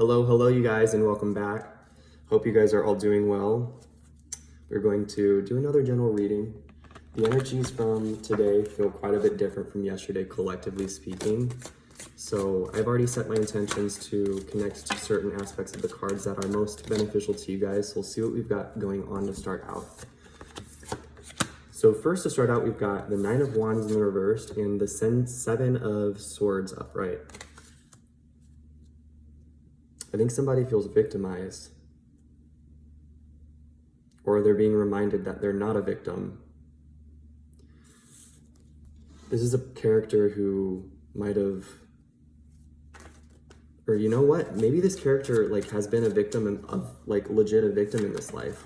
Hello, you guys, and welcome back. Hope you guys are all doing well. We're going to do another general reading. The energies from today feel quite a bit different from yesterday, collectively speaking. So I've already set my intentions to connect to certain aspects of the cards that are most beneficial to you guys. So we'll see what we've got going on to start out. So first to start out, we've got the Nine of Wands in the reversed and the Seven of Swords upright. I think somebody feels victimized, or they're being reminded that they're not a victim. This is a character who might have, or you know what? Maybe this character has been a victim of legit a victim in this life.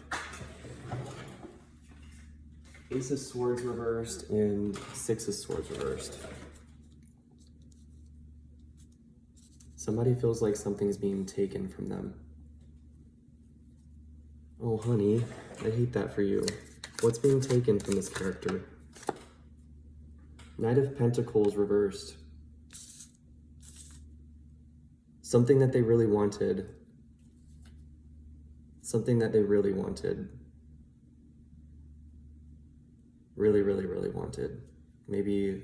Ace of Swords reversed and Six of Swords reversed. Somebody feels like something's being taken from them. Oh, honey, I hate that for you. What's being taken from this character? Knight of Pentacles reversed. Something that they really wanted. Something that they really wanted. Really wanted. Maybe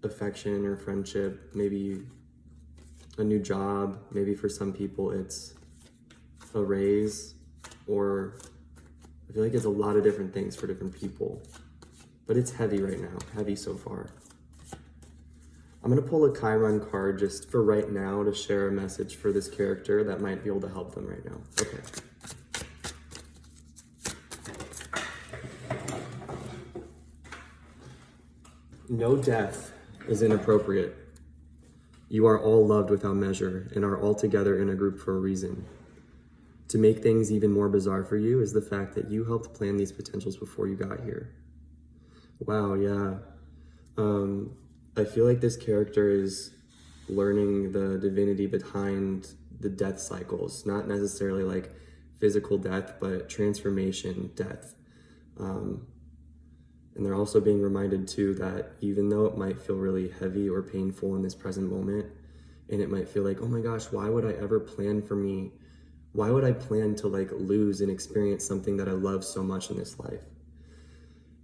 affection or friendship, maybe a new job, maybe for some people it's a raise, or I feel like it's a lot of different things for different people. But it's heavy right now, heavy so far. I'm gonna pull a Chiron card just for right now to share a message for this character that might be able to help them right now. Okay. No death is inappropriate. You are all loved without measure and are all together in a group for a reason. To make things even more bizarre for you is the fact that you helped plan these potentials before you got here. Wow, yeah. I feel like this character is learning the divinity behind the death cycles, not necessarily like physical death, but transformation death. And they're also being reminded too that even though it might feel really heavy or painful in this present moment, and it might feel like, oh my gosh, why would I ever plan for me? Why would I plan to lose and experience something that I love so much in this life?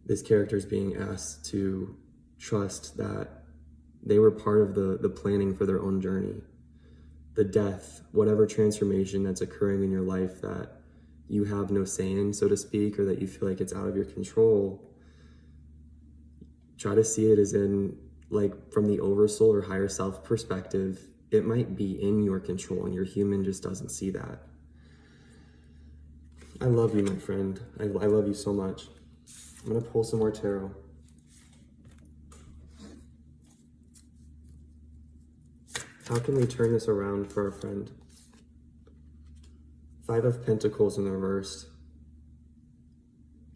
This character is being asked to trust that they were part of the planning for their own journey. The death, whatever transformation that's occurring in your life that you have no say in, so to speak, or that you feel like it's out of your control, try to see it as in, from the oversoul or higher self perspective, it might be in your control and your human just doesn't see that. I love you, my friend. I love you so much. I'm gonna pull some more tarot. How can we turn this around for our friend? Five of Pentacles in the reverse.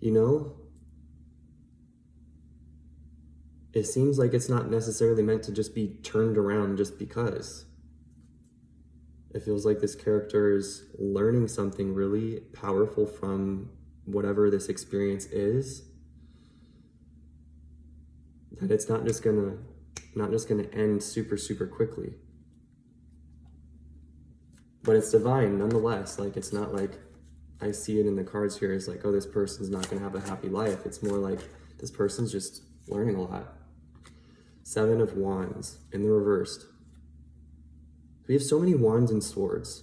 You know, it seems like it's not necessarily meant to just be turned around just because. It feels like this character is learning something really powerful from whatever this experience is. That it's not just gonna end super quickly. But it's divine nonetheless. It's not like I see it in the cards here as oh, this person's not gonna have a happy life. It's more like this person's just learning a lot. Seven of Wands in the reversed. We have so many wands and swords.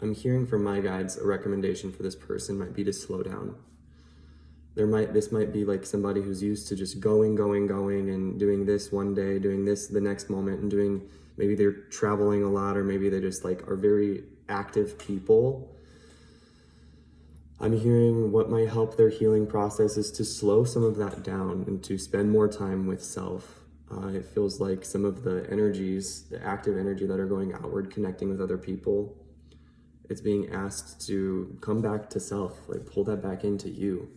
I'm hearing from my guides a recommendation for this person might be to slow down. This might be somebody who's used to just going and doing this one day, doing this the next moment, and maybe they're traveling a lot, or maybe they just are very active people. I'm hearing what might help their healing process is to slow some of that down and to spend more time with self. It feels like some of the energies, the active energy that are going outward, connecting with other people, it's being asked to come back to self, pull that back into you.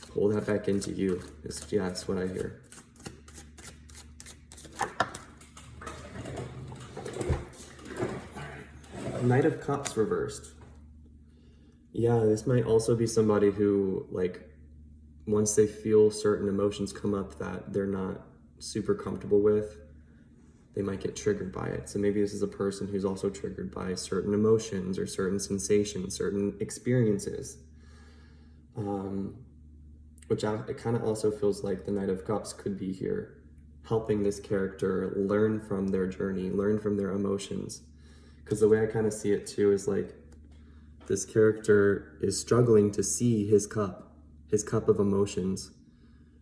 Pull that back into you. That's what I hear. Knight of Cups reversed. Yeah, this might also be somebody who once they feel certain emotions come up that they're not super comfortable with, they might get triggered by it. So maybe this is a person who's also triggered by certain emotions or certain sensations, certain experiences. Which it kind of also feels like the Knight of Cups could be here, helping this character learn from their journey, learn from their emotions. Because the way I kind of see it too is like this character is struggling to see his cup of emotions.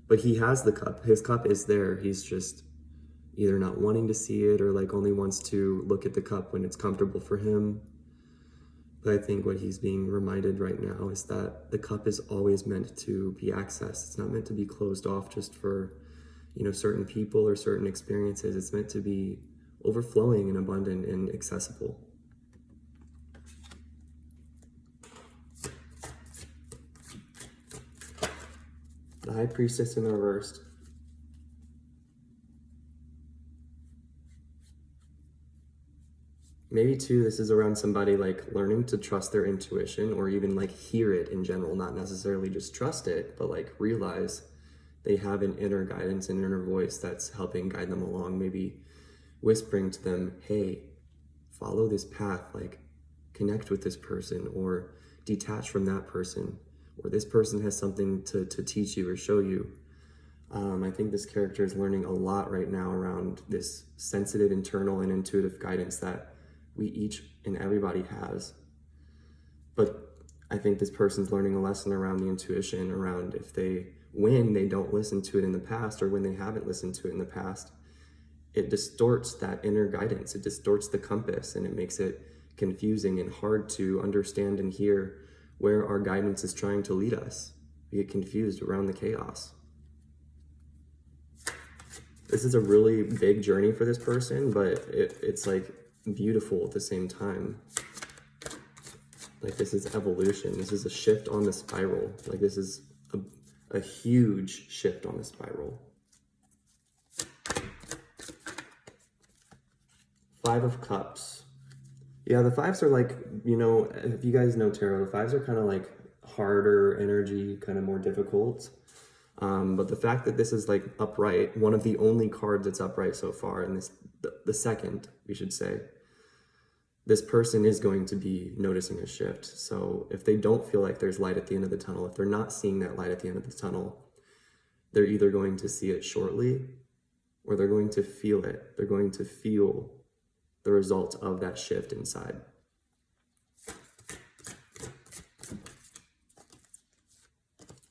But he has the cup. His cup is there. He's just either not wanting to see it or like only wants to look at the cup when it's comfortable for him. But I think what he's being reminded right now is that the cup is always meant to be accessed. It's not meant to be closed off just for, certain people or certain experiences. It's meant to be overflowing and abundant and accessible. The High Priestess in the reversed. Maybe too, this is around somebody like learning to trust their intuition or even like hear it in general, not necessarily just trust it, but like realize they have an inner guidance, an inner voice that's helping guide them along, maybe whispering to them, hey, follow this path, like connect with this person or detach from that person, or this person has something to teach you or show you. I think this character is learning a lot right now around this sensitive, internal, and intuitive guidance that we each and everybody has. But I think this person's learning a lesson around the intuition, around when they don't listen to it in the past or when they haven't listened to it in the past, it distorts that inner guidance. It distorts the compass and it makes it confusing and hard to understand and hear where our guidance is trying to lead us. We get confused around the chaos. This is a really big journey for this person, but it's like beautiful at the same time. Like this is evolution. This is a shift on the spiral. Like this is a huge shift on the spiral. Five of Cups. Yeah, the fives are like, if you guys know tarot, the fives are kind of like harder energy, kind of more difficult. But the fact that this is like upright, one of the only cards that's upright so far, and the second, we should say, this person is going to be noticing a shift. So if they don't feel like there's light at the end of the tunnel, if they're not seeing that light at the end of the tunnel, they're either going to see it shortly or they're going to feel it. They're going to feel the result of that shift inside.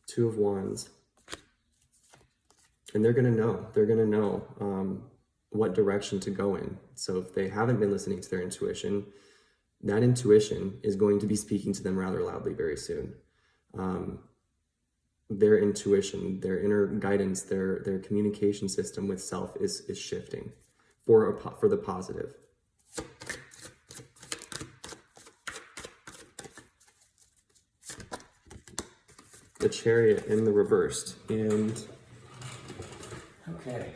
Two of Wands. And they're going to know what direction to go in. So if they haven't been listening to their intuition, that intuition is going to be speaking to them rather loudly very soon. Their intuition, their inner guidance, their communication system with self is shifting for the positive. The Chariot in the reversed, and okay.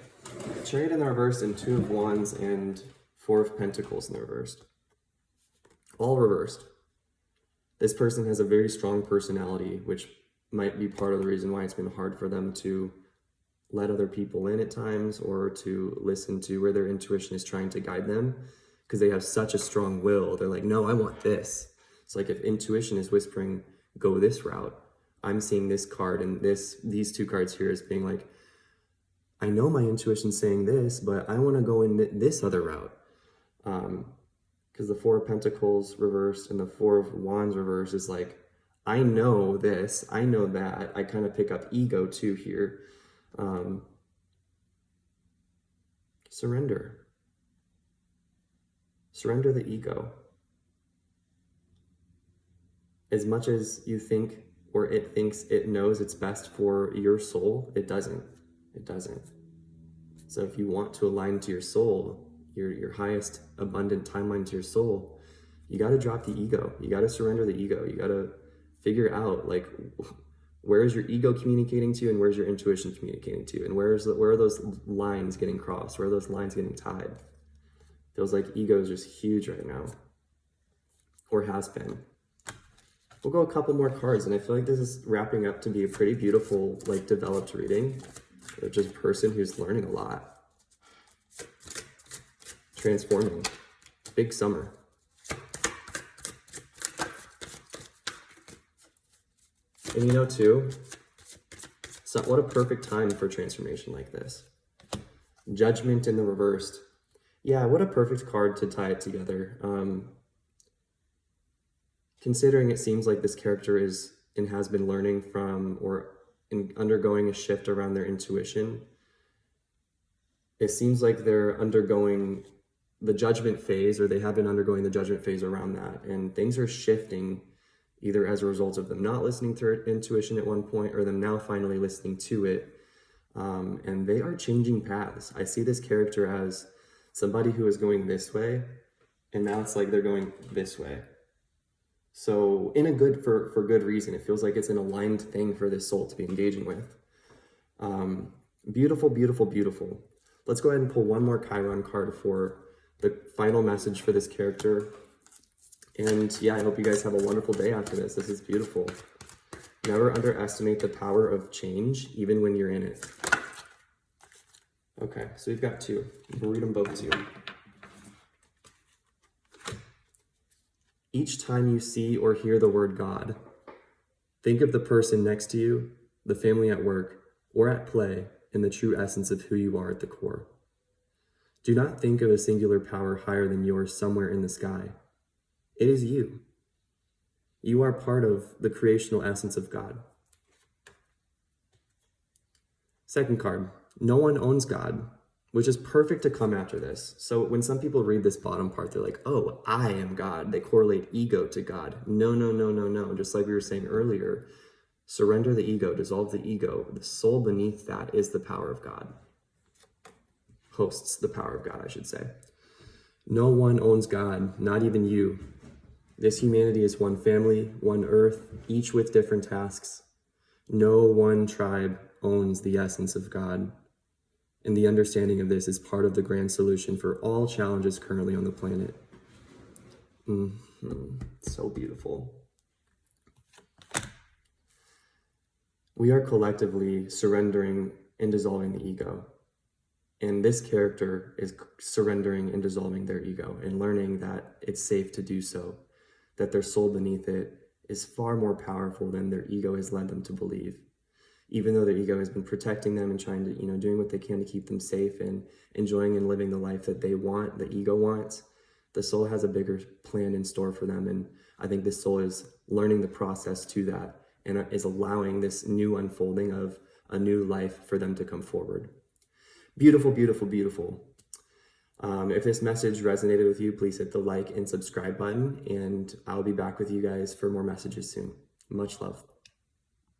Chariot in the reversed and Two of Wands and Four of Pentacles in the reversed. All reversed. This person has a very strong personality, which might be part of the reason why it's been hard for them to let other people in at times or to listen to where their intuition is trying to guide them, because they have such a strong will. They're like, no, I want this. It's like if intuition is whispering, go this route, I'm seeing this card and these two cards here as being like, I know my intuition's saying this, but I want to go in this other route. Because the Four of Pentacles reversed and the Four of Wands reversed is like, I know this, I know that. I kind of pick up ego too here. Surrender. Surrender the ego. As much as you think or it thinks it knows it's best for your soul, it doesn't. It doesn't. So if you want to align to your soul, your highest abundant timeline to your soul, you got to drop the ego. You got to surrender the ego. You got to figure out like where is your ego communicating to you and where's your intuition communicating to you, and where are those lines getting crossed? Where are those lines getting tied? Feels like ego is just huge right now, or has been. We'll go a couple more cards, and I feel like this is wrapping up to be a pretty beautiful, like, developed reading. Just a person who's learning a lot. Transforming. Big summer. And you know, too, so what a perfect time for transformation like this. Judgment in the reversed. Yeah, what a perfect card to tie it together. Considering it seems like this character is and has been learning from or undergoing a shift around their intuition, it seems like they're undergoing the judgment phase, or they have been undergoing the judgment phase around that, and things are shifting either as a result of them not listening to their intuition at one point or them now finally listening to it. And they are changing paths. I see this character as somebody who is going this way, and now it's like they're going this way. So in a good, for good reason. It feels like it's an aligned thing for this soul to be engaging with. Beautiful, beautiful, beautiful. Let's go ahead and pull one more Chiron card for the final message for this character. And yeah, I hope you guys have a wonderful day after this. This is beautiful. Never underestimate the power of change, even when you're in it. Okay, so we've got two. We'll read them both to you. Each time you see or hear the word God, think of the person next to you, the family at work, or at play, and the true essence of who you are at the core. Do not think of a singular power higher than yours somewhere in the sky. It is you. You are part of the creational essence of God. Second card, no one owns God, which is perfect to come after this. So when some people read this bottom part, they're like, oh, I am God. They correlate ego to God. No, no, no, no, no. Just like we were saying earlier, surrender the ego, dissolve the ego. The soul beneath that is the power of God. Hosts the power of God, I should say. No one owns God, not even you. This humanity is one family, one earth, each with different tasks. No one tribe owns the essence of God. And the understanding of this is part of the grand solution for all challenges currently on the planet. So beautiful. We are collectively surrendering and dissolving the ego. And this character is surrendering and dissolving their ego and learning that it's safe to do so, that their soul beneath it is far more powerful than their ego has led them to believe. Even though their ego has been protecting them and trying to, doing what they can to keep them safe and enjoying and living the life that they want, the ego wants, the soul has a bigger plan in store for them. And I think this soul is learning the process to that and is allowing this new unfolding of a new life for them to come forward. Beautiful, beautiful, beautiful. If this message resonated with you, please hit the like and subscribe button, and I'll be back with you guys for more messages soon. Much love.